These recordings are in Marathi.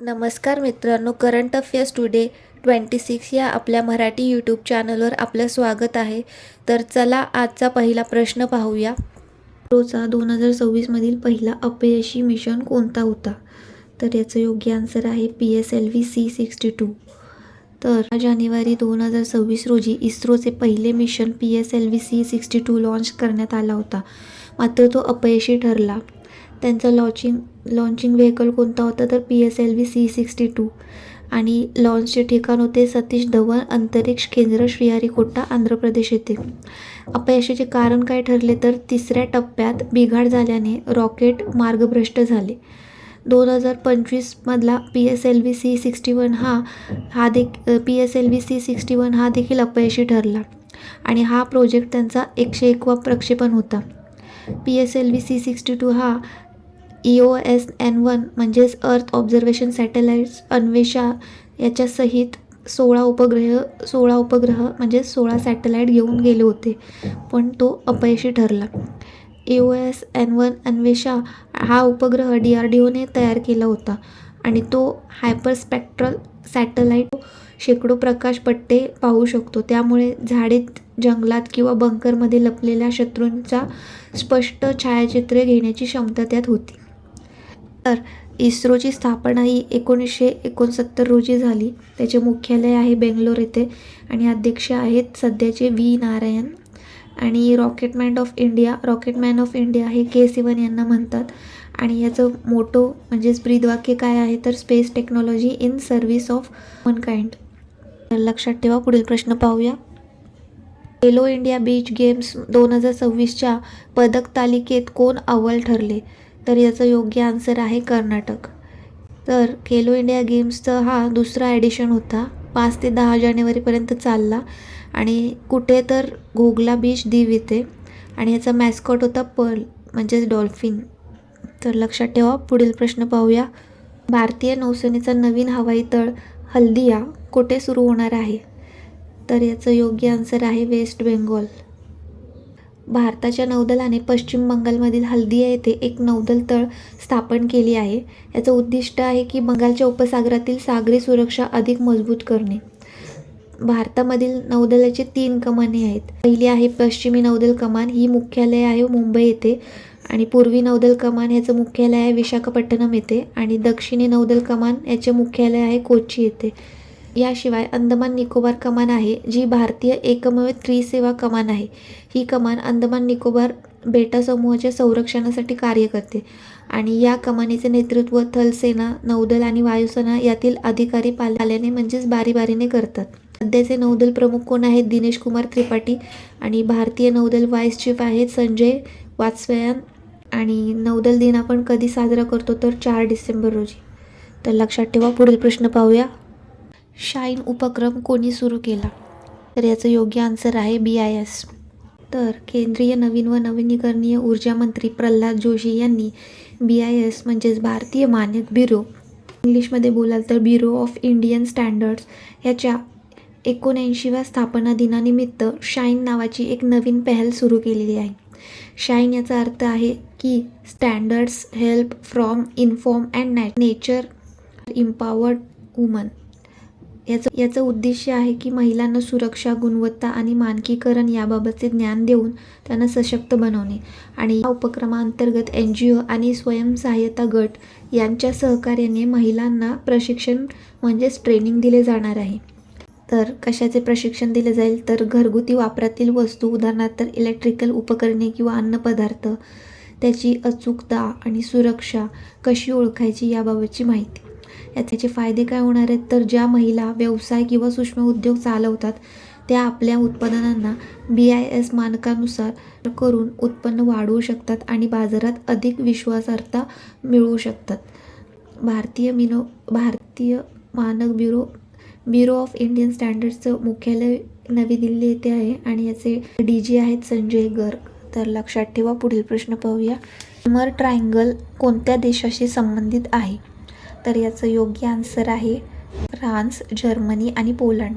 नमस्कार मित्रांनो, करंट अफेअर्स टुडे 26 या आपल्या मराठी यूट्यूब चॅनलवर आपलं स्वागत आहे. तर चला आजचा पहिला प्रश्न पाहूया. इस्रोचा 2026मधील पहिला अपयशी मिशन कोणता होता? तर याचं योग्य आन्सर आहे PSLV C62. तर 6 जानेवारी 2026 रोजी इस्रोचे पहिले मिशन PSLV C62 लॉन्च करण्यात आला होता, मात्र तो अपयशी ठरला. त्यांचं लॉन्चिंग व्हेकल कोणता होता? तर PSLV C62 आणि लॉन्चचे ठिकाण होते सतीश धवन अंतरिक्ष केंद्र, श्रीहरिकोटा, आंध्र प्रदेश येथे. अपयशाचे कारण काय ठरले? तर तिसऱ्या टप्प्यात बिघाड झाल्याने रॉकेट मार्गभ्रष्ट झाले. 2025मधला PSLV C61 हा देखील अपयशी ठरला आणि हा प्रोजेक्ट त्यांचा 101वा प्रक्षेपण होता. PSLV C62 हा EOSN-1 म्हणजेच अर्थ ऑब्झर्वेशन सॅटेलाइट्स अन्वेषा याच्यासहित 16 उपग्रह म्हणजे 16 सॅटेलाइट घेऊन गेले होते, पण तो अपयशी ठरला. EOSN-1 अन्वेषा हा उपग्रह DRDOने तयार केला होता आणि तो हायपरस्पेक्ट्रल सॅटेलाइट शेकडो प्रकाशपट्टे पाहू शकतो, त्यामुळे झाडीत, जंगलात किंवा बंकरमध्ये लपलेल्या शत्रूंचा स्पष्ट छायाचित्रे घेण्याची क्षमता त्यात होती. तर इस्रोची स्थापना ही 1969 रोजी झाली. त्याचे मुख्यालय आहे बेंगलोर येथे आणि अध्यक्ष आहेत सध्याचे V नारायण. आणि रॉकेटमॅन ऑफ इंडिया हे K सिवन यांना म्हणतात. आणि याचं मोटो म्हणजेच ब्रीदवाक्य काय आहे? तर space technology in service of mankind. तर लक्षात ठेवा. पुढील प्रश्न पाहूया. खेलो इंडिया बीच गेम्स 2026च्या पदक तालिकेत कोण अव्वल ठरले? तर याचं योग्य आन्सर आहे कर्नाटक. तर खेलो इंडिया गेम्सचा हा दुसरा एडिशन होता. 5 ते 10 जानेवारीपर्यंत चालला आणि कुठे? तर घोगला बीच, दीव येथे. आणि याचा मॅस्कॉट होता पर्ल म्हणजेच डॉल्फिन. तर लक्षात ठेवा. पुढील प्रश्न पाहूया. भारतीय नौसेनेचा नवीन हवाई तळ हल्दिया कुठे सुरू होणार आहे? तर याचं योग्य आन्सर आहे वेस्ट बेंगॉल. भारताच्या नौदलाने पश्चिम बंगालमधील हल्दिया येथे एक नौदल तळ स्थापन केली आहे. याचं उद्दिष्ट आहे की बंगालच्या उपसागरातील सागरी सुरक्षा अधिक मजबूत करणे. भारतामधील नौदलाचे 3 कमानी आहेत. पहिली आहे पश्चिमी नौदल कमान, ही मुख्यालय आहे मुंबई येथे. आणि पूर्वी नौदल कमान याचं मुख्यालय आहे विशाखापट्टणम येथे. आणि दक्षिणी नौदल कमान याचे मुख्यालय आहे कोची येथे. याशिवाय अंदमान निकोबार कमान आहे, जी भारतीय एकमेव त्रिसेवा कमान आहे. ही कमान अंदमान निकोबार बेटासमूहाच्या संरक्षणासाठी कार्य करते आणि या कमानीचे नेतृत्व थलसेना, नौदल आणि वायुसेना यातील अधिकारी पाल्याने म्हणजेच बारीबारीने करतात. सध्याचे नौदल प्रमुख कोण आहेत? दिनेश कुमार त्रिपाठी. आणि भारतीय नौदल व्हाईस चीफ आहेत संजय वात्स्यायन. आणि नौदल दिन आपण कधी साजरा करतो? तर 4 डिसेंबर रोजी. तर लक्षात ठेवा. पुढील प्रश्न पाहूया. शाईन उपक्रम कोणी सुरू केला? तर याचं योग्य आन्सर आहे BIS. तर केंद्रीय नवीन व नवीकरणीय ऊर्जा मंत्री प्रल्हाद जोशी यांनी BIS म्हणजेच भारतीय मानक ब्युरो, इंग्लिशमध्ये बोलाल तर ब्युरो ऑफ इंडियन स्टँडर्ड्स, याच्या 79व्या स्थापना दिनानिमित्त शाईन नावाची एक नवीन पहल सुरू केलेली आहे. शाईन याचा अर्थ आहे की standards help from inform and nature इम्पॉवर्ड woman. याचं उद्देश आहे की महिलांना सुरक्षा, गुणवत्ता आणि मानकीकरण याबाबतचे ज्ञान देऊन त्यांना सशक्त बनवणे. आणि या उपक्रमाअंतर्गत NGO आणि स्वयंसहाय्यता गट यांच्या सहकार्याने महिलांना प्रशिक्षण म्हणजेच ट्रेनिंग दिले जाणार आहे. तर कशाचे प्रशिक्षण दिले जाईल? तर घरगुती वापरातील वस्तू, उदाहरणार्थ इलेक्ट्रिकल उपकरणे किंवा अन्नपदार्थ, त्याची अचूकता आणि सुरक्षा कशी ओळखायची याबाबतची माहिती. याचे फायदे काय होणार आहेत? तर ज्या महिला व्यवसाय किंवा सूक्ष्म उद्योग चालवतात त्या आपल्या उत्पादनांना BIS मानकानुसार करून उत्पन्न वाढवू शकतात आणि बाजारात अधिक विश्वासार्हता मिळवू शकतात. भारतीय मानक ब्युरो ऑफ इंडियन स्टँडर्ड्सचं मुख्यालय नवी दिल्ली येथे आहे आणि याचे DG आहेत संजय गर्ग. तर लक्षात ठेवा. पुढील प्रश्न पाहूया. वायमर ट्रायंगल कोणत्या देशाशी संबंधित आहे? तर याचं योग्य आन्सर आहे फ्रान्स, जर्मनी आणि पोलंड.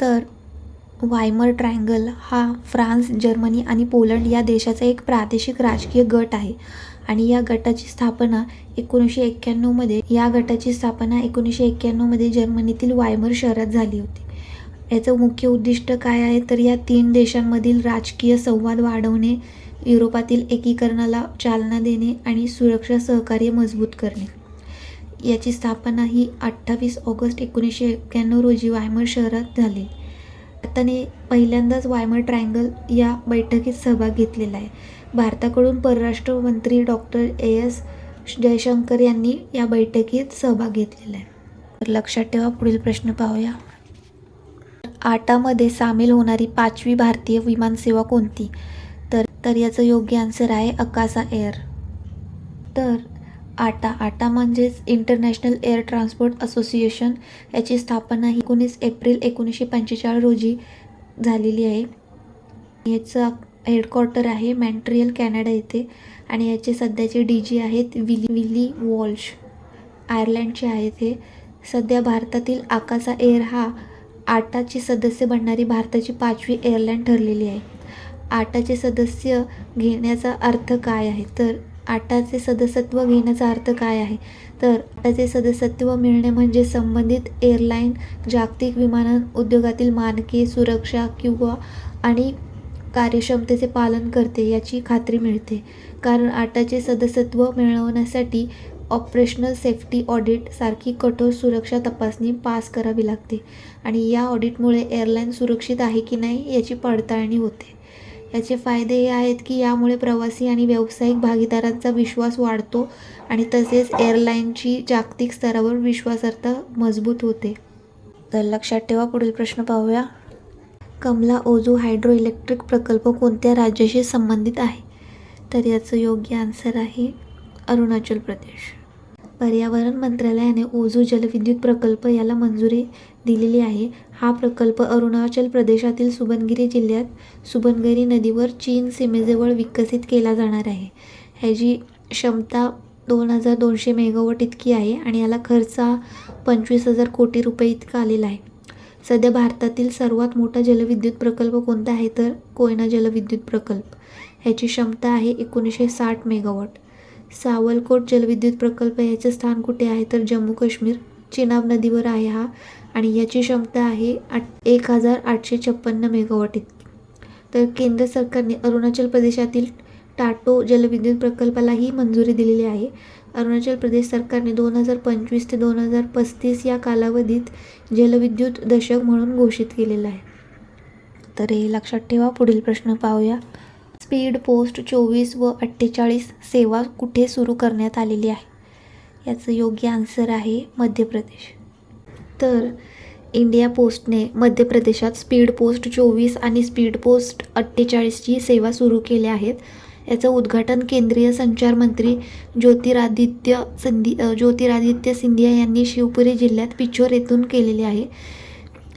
तर वायमर ट्रायंगल हा फ्रान्स, जर्मनी आणि पोलंड या देशाचा एक प्रादेशिक राजकीय गट आहे आणि या गटाची स्थापना 1991मध्ये जर्मनीतील वायमर शहरात झाली होती. याचं मुख्य उद्दिष्ट काय आहे तर या 3 देशांमधील राजकीय संवाद वाढवणे, युरोपातील एकीकरणाला चालना देणे आणि सुरक्षा सहकार्य मजबूत करणे. याची स्थापना ही 28 ऑगस्ट 1991 रोजी वायमर शहरात झाली. भारताने पहिल्यांदाच वायमर ट्रायंगल या बैठकीत सहभाग घेतलेला आहे. भारताकडून परराष्ट्र मंत्री डॉक्टर एस जयशंकर यांनी या बैठकीत सहभाग घेतलेला आहे. तर लक्षात ठेवा. पुढील प्रश्न पाहूया. आटामध्ये सामील होणारी 5वी भारतीय विमानसेवा कोणती? तर याचं योग्य आन्सर आहे अकासा एअर. तर आटा म्हणजेच इंटरनॅशनल एअर ट्रान्सपोर्ट असोसिएशन, याची स्थापना ही 19 एप्रिल 1945 रोजी झालेली आहे. याचं हेडक्वार्टर आहे मॉन्ट्रियल, कॅनडा येथे आणि याचे सध्याचे DG आहेत विली वॉल्श, आयर्लंडचे आहेत. हे सध्या भारतातील अकासा एअर हा आटाचे सदस्य बनणारी भारताची 5वी एअरलाईन ठरलेली आहे. आटाचे सदस्य घेण्याचा अर्थ काय आहे? तर आटाचे सदस्यत्व घेण्याचा अर्थ काय आहे? तर आटाचे सदस्यत्व मिळणे म्हणजे संबंधित एअरलाईन जागतिक विमानन उद्योगातील मानके, सुरक्षा आणि कार्यक्षमतेचे पालन करते याची खात्री मिळते. कारण आटाचे सदस्यत्व मिळवण्यासाठी ऑपरेशनल सेफ्टी ऑडिट सारखी कठोर सुरक्षा तपासणी पास करावी लागते आणि या ऑडिटमुळे एअरलाईन सुरक्षित आहे की नाही याची पडताळणी होते. याचे फायदे हे आहेत की यामुळे प्रवासी आणि व्यावसायिक भागीदारांचा विश्वास वाढतो आणि तसेच एअरलाईनची जागतिक स्तरावर विश्वासार्हता मजबूत होते. तर लक्षात ठेवा. पुढील प्रश्न पाहूया. कमला ओझू हायड्रो इलेक्ट्रिक प्रकल्प कोणत्या राज्याशी संबंधित आहे? तर याचं योग्य आन्सर आहे अरुणाचल प्रदेश. पर्यावरण मंत्रालयाने ओझू जलविद्युत प्रकल्प याला मंजुरी दिलेली आहे. हा प्रकल्प अरुणाचल प्रदेशातील सुबनगिरी जिल्ह्यात सुबनगिरी नदीवर चीन सीमेजवळ विकसित केला जाणार आहे. ह्याची क्षमता 2200 मेगावॉट इतकी आहे आणि याला खर्च 25,000 कोटी रुपये इतका आलेला आहे. सध्या भारतातील सर्वात मोठा जलविद्युत प्रकल्प कोणता आहे? तर कोयना जलविद्युत प्रकल्प. ह्याची क्षमता आहे 1960 मेगावॉट. सावलकोट जलविद्युत प्रकल्प याचे स्थान कुठे आहे? तर जम्मू काश्मीर, चिनाब नदीवर आहे हा आणि याची क्षमता आहे 1856 मेगावॉट इतकी. तर केंद्र सरकारने अरुणाचल प्रदेशातील टाटो जलविद्युत प्रकल्पालाही मंजुरी दिलेली आहे. अरुणाचल प्रदेश सरकारने 2025 ते 2035 या कालावधीत जलविद्युत दशक म्हणून घोषित केलेलं आहे. तर हे लक्षात ठेवा. पुढील प्रश्न पाहूया. स्पीड पोस्ट 24 व 48 सेवा कुठे सुरू करण्यात आलेली आहे? याचं योग्य आन्सर आहे मध्य प्रदेश. तर इंडिया पोस्टने मध्य प्रदेशात स्पीड पोस्ट 24 आणि स्पीड पोस्ट 48ची सेवा सुरू केल्या आहेत. याचं उद्घाटन केंद्रीय संचार मंत्री ज्योतिरादित्य सिंधिया यांनी शिवपुरी जिल्ह्यात पिछोर येथून केलेले आहे.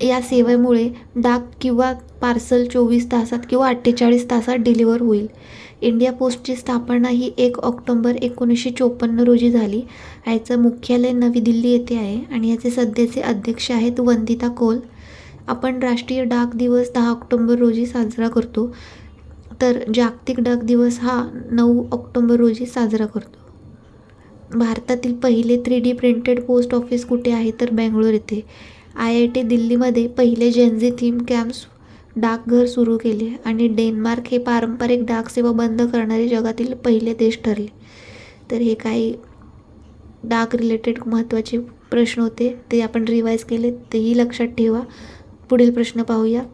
या सेवेमुळे डाक किंवा पार्सल 24 तासात किंवा 48 तासात डिलिव्हर होईल. इंडिया पोस्टची स्थापना ही 1 ऑक्टोबर 1954 रोजी झाली. याचं मुख्यालय नवी दिल्ली येथे आहे आणि याचे सध्याचे अध्यक्ष आहेत वंदिता कौल. आपण राष्ट्रीय डाक दिवस 10 ऑक्टोबर रोजी साजरा करतो. तर जागतिक डाक दिवस हा 9 ऑक्टोबर रोजी साजरा करतो. भारतातील पहिले 3D प्रिंटेड पोस्ट ऑफिस कुठे आहे? तर बेंगळूर येथे. IIT दिल्लीमध्ये पहिले जेन्झी थीम कॅम्प्स डाकघर सुरू केले आणि डेन्मार्क हे पारंपरिक डाक सेवा बंद करणारे जगातील पहिले देश ठरले. तर हे काही डाक रिलेटेड महत्त्वाचे प्रश्न होते ते आपण रिवाईज केले, तेही लक्षात ठेवा. पुढील प्रश्न पाहूया.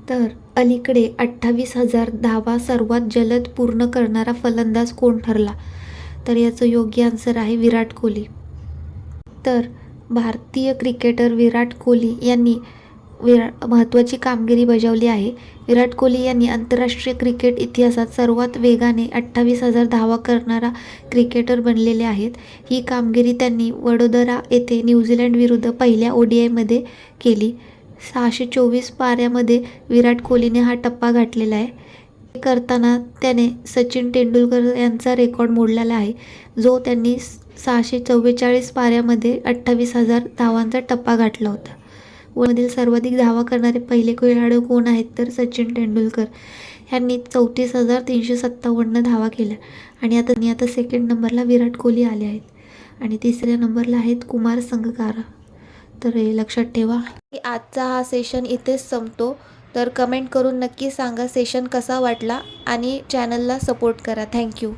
तर अलीकडे 28,000 धावा सर्वात जलद पूर्ण करणारा फलंदाज कोण ठरला? तर याचं योग्य आन्सर आहे विराट कोहली. तर भारतीय क्रिकेटर विराट कोहली यांनी महत्त्वाची कामगिरी बजावली आहे. विराट कोहली यांनी आंतरराष्ट्रीय क्रिकेट इतिहासात सर्वात वेगाने 28,000 धावा करणारा क्रिकेटर बनलेले आहेत. ही कामगिरी त्यांनी वडोदरा येथे न्यूझीलंड विरुद्ध पहिल्या ODIमध्ये केली. 624 पाऱ्यामध्ये विराट कोहलीने हा टप्पा गाठलेला आहे. हे करताना त्याने सचिन तेंडुलकर यांचा रेकॉर्ड मोडलेला आहे, जो त्यांनी 644 पाऱ्यामध्ये 28,000 धावांचा टप्पा गाठला होता. मधील सर्वाधिक धावा करणारे पहिले खेळाडू कोण आहेत? तर सचिन तेंडुलकर. ह्यांनी 34,357 धावा केल्या आणि आता सेकंड नंबरला विराट कोहली आले आहेत आणि तिसऱ्या नंबरला आहेत कुमार संगकारा. तर हे लक्षात ठेवा. आजचा हा सेशन इथेच संपतो. तर कमेंट करून नक्की सांगा सेशन कसा वाटला आणि चॅनलला सपोर्ट करा. थँक्यू.